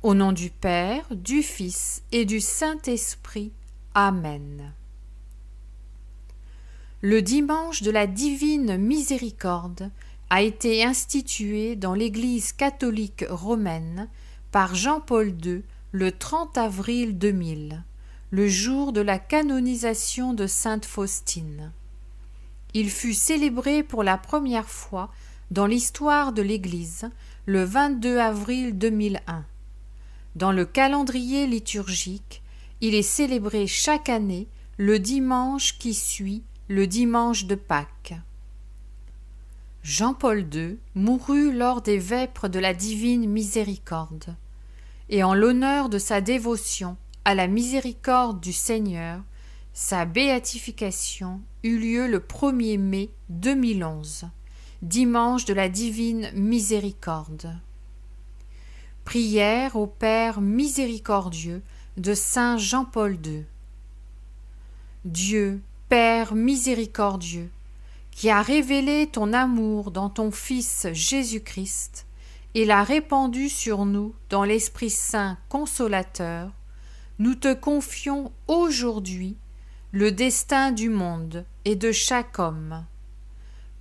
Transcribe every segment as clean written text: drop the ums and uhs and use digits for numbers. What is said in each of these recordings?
Au nom du Père, du Fils et du Saint-Esprit. Amen. Le dimanche de la Divine Miséricorde a été institué dans l'Église catholique romaine par Jean-Paul II le 30 avril 2000, le jour de la canonisation de Sainte Faustine. Il fut célébré pour la première fois dans l'histoire de l'Église le 22 avril 2001. Dans le calendrier liturgique, il est célébré chaque année le dimanche qui suit le dimanche de Pâques. Jean-Paul II mourut lors des vêpres de la Divine Miséricorde, et en l'honneur de sa dévotion à la miséricorde du Seigneur, sa béatification eut lieu le 1er mai 2011, dimanche de la Divine Miséricorde. Prière au Père miséricordieux de Saint Jean-Paul II. Dieu, Père miséricordieux, qui a révélé ton amour dans ton Fils Jésus-Christ et l'a répandu sur nous dans l'Esprit Saint consolateur, nous te confions aujourd'hui le destin du monde et de chaque homme.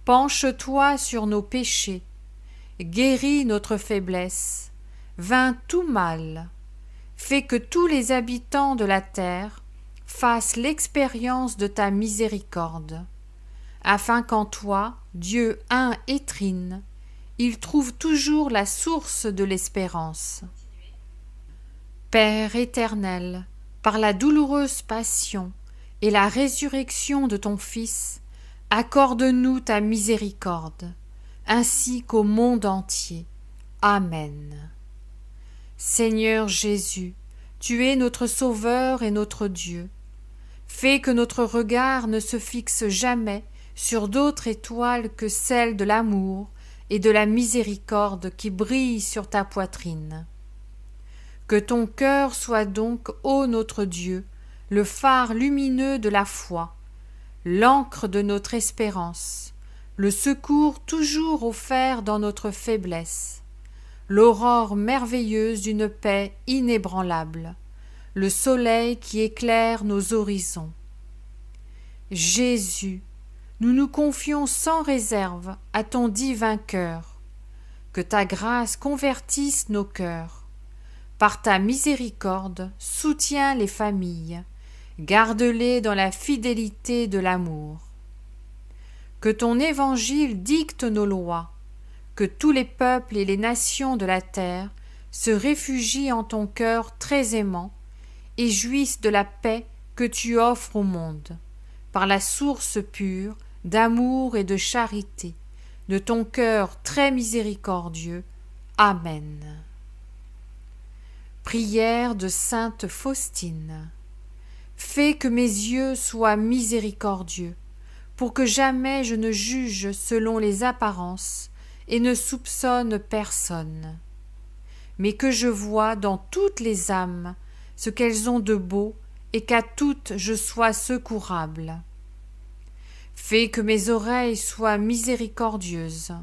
Penche-toi sur nos péchés, guéris notre faiblesse, vainc tout mal, fais que tous les habitants de la terre fassent l'expérience de ta miséricorde, afin qu'en toi, Dieu un et trine, ils trouvent toujours la source de l'espérance. Père éternel, par la douloureuse passion et la résurrection de ton Fils, accorde-nous ta miséricorde, ainsi qu'au monde entier. Amen. Seigneur Jésus, tu es notre Sauveur et notre Dieu. Fais que notre regard ne se fixe jamais sur d'autres étoiles que celles de l'amour et de la miséricorde qui brillent sur ta poitrine. Que ton cœur soit donc, ô notre Dieu, le phare lumineux de la foi, l'ancre de notre espérance, le secours toujours offert dans notre faiblesse, l'aurore merveilleuse d'une paix inébranlable, le soleil qui éclaire nos horizons. Jésus, nous nous confions sans réserve à ton divin cœur. Que ta grâce convertisse nos cœurs. Par ta miséricorde, soutiens les familles, garde-les dans la fidélité de l'amour. Que ton évangile dicte nos lois, que tous les peuples et les nations de la terre se réfugient en ton cœur très aimant et jouissent de la paix que tu offres au monde, par la source pure d'amour et de charité, de ton cœur très miséricordieux. Amen. Prière de Sainte Faustine. Fais que mes yeux soient miséricordieux, pour que jamais je ne juge selon les apparences et ne soupçonne personne, mais que je vois dans toutes les âmes ce qu'elles ont de beau et qu'à toutes je sois secourable. Fais que mes oreilles soient miséricordieuses,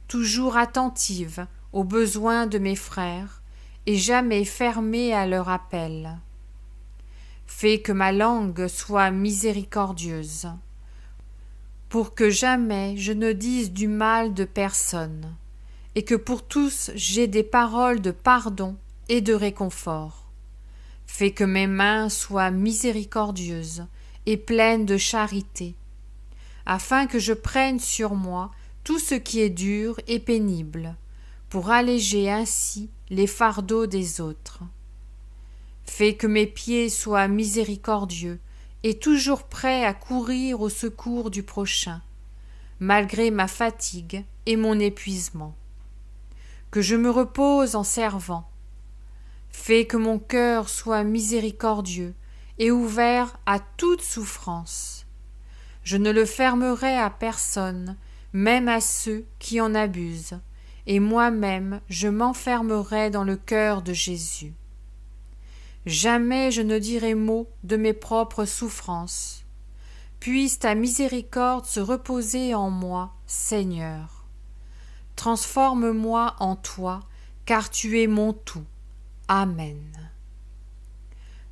toujours attentives aux besoins de mes frères et jamais fermées à leur appel. Fais que ma langue soit miséricordieuse, pour que jamais je ne dise du mal de personne, et que pour tous j'aie des paroles de pardon et de réconfort. Fais que mes mains soient miséricordieuses et pleines de charité, afin que je prenne sur moi tout ce qui est dur et pénible, pour alléger ainsi les fardeaux des autres. Fais que mes pieds soient miséricordieux et toujours prêt à courir au secours du prochain, malgré ma fatigue et mon épuisement. Que je me repose en servant. Fais que mon cœur soit miséricordieux et ouvert à toute souffrance. Je ne le fermerai à personne, même à ceux qui en abusent, et moi-même je m'enfermerai dans le cœur de Jésus. Jamais je ne dirai mot de mes propres souffrances. Puisse ta miséricorde se reposer en moi, Seigneur. Transforme-moi en toi, car tu es mon tout. Amen.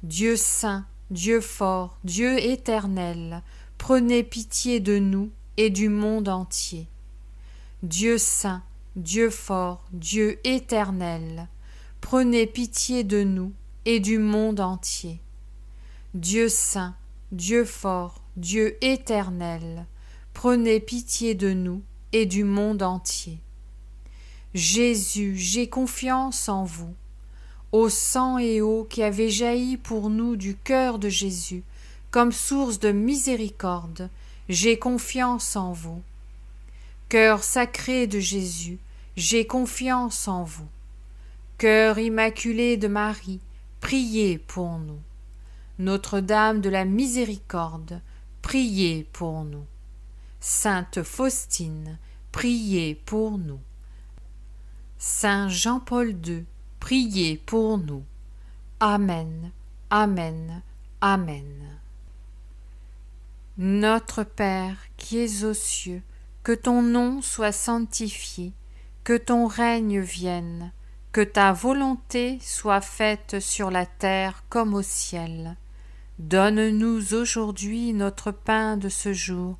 Dieu saint, Dieu fort, Dieu éternel, prenez pitié de nous et du monde entier. Dieu saint, Dieu fort, Dieu éternel, prenez pitié de nous et du monde entier. Dieu saint, Dieu fort, Dieu éternel, prenez pitié de nous et du monde entier. Jésus, j'ai confiance en vous. Ô sang et eau qui avez jailli pour nous du cœur de Jésus, comme source de miséricorde, j'ai confiance en vous. Cœur sacré de Jésus, j'ai confiance en vous. Cœur immaculé de Marie, priez pour nous. Notre-Dame de la Miséricorde, priez pour nous. Sainte Faustine, priez pour nous. Saint Jean-Paul II, priez pour nous. Amen, Amen, Amen. Notre Père qui es aux cieux, que ton nom soit sanctifié, que ton règne vienne, que ta volonté soit faite sur la terre comme au ciel. Donne-nous aujourd'hui notre pain de ce jour.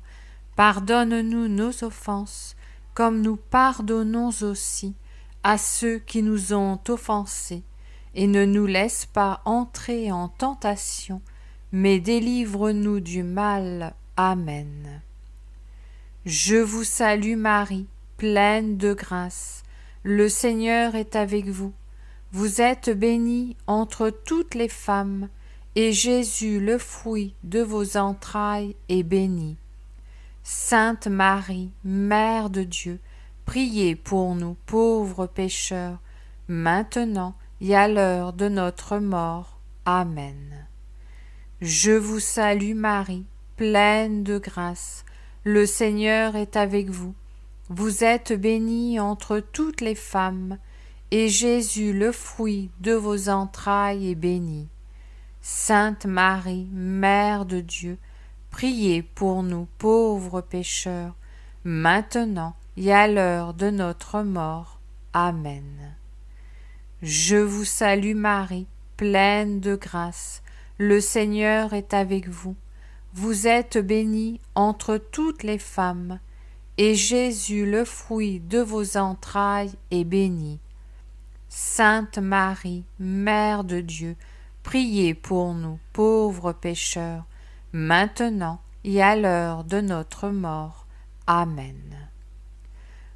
Pardonne-nous nos offenses, comme nous pardonnons aussi à ceux qui nous ont offensés, et ne nous laisse pas entrer en tentation, mais délivre-nous du mal. Amen. Je vous salue Marie, pleine de grâce. Le Seigneur est avec vous. Vous êtes bénie entre toutes les femmes, et Jésus, le fruit de vos entrailles, est béni. Sainte Marie, Mère de Dieu, priez pour nous pauvres pécheurs, maintenant et à l'heure de notre mort. Amen. Je vous salue Marie, pleine de grâce. Le Seigneur est avec vous. Vous êtes bénie entre toutes les femmes, et Jésus, le fruit de vos entrailles, est béni. Sainte Marie, Mère de Dieu, priez pour nous pauvres pécheurs, maintenant et à l'heure de notre mort. Amen. Je vous salue Marie, pleine de grâce. Le Seigneur est avec vous. Vous êtes bénie entre toutes les femmes, et Jésus, le fruit de vos entrailles, est béni. Sainte Marie, Mère de Dieu, priez pour nous pauvres pécheurs, maintenant et à l'heure de notre mort. Amen.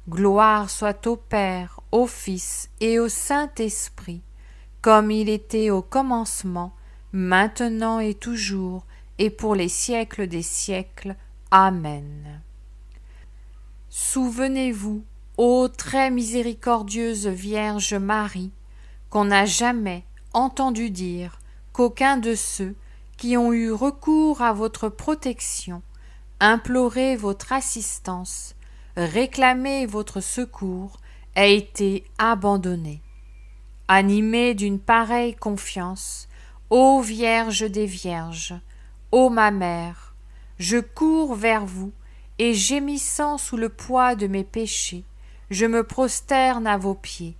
Gloire soit au Père, au Fils et au Saint-Esprit, comme il était au commencement, maintenant et toujours, et pour les siècles des siècles. Amen. Souvenez-vous, ô très miséricordieuse Vierge Marie, qu'on n'a jamais entendu dire qu'aucun de ceux qui ont eu recours à votre protection, imploré votre assistance, réclamé votre secours, ait été abandonné. Animée d'une pareille confiance, ô Vierge des Vierges, ô ma mère, je cours vers vous, et gémissant sous le poids de mes péchés, je me prosterne à vos pieds.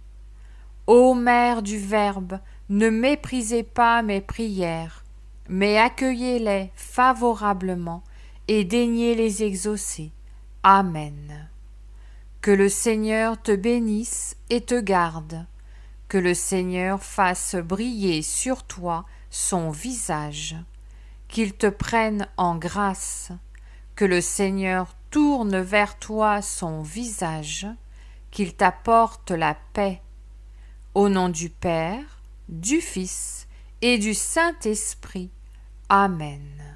Ô Mère du Verbe, ne méprisez pas mes prières, mais accueillez-les favorablement et daignez les exaucer. Amen. Que le Seigneur te bénisse et te garde. Que le Seigneur fasse briller sur toi son visage. Qu'il te prenne en grâce. Que le Seigneur tourne vers toi son visage. Qu'il t'apporte la paix. Au nom du Père, du Fils et du Saint-Esprit. Amen.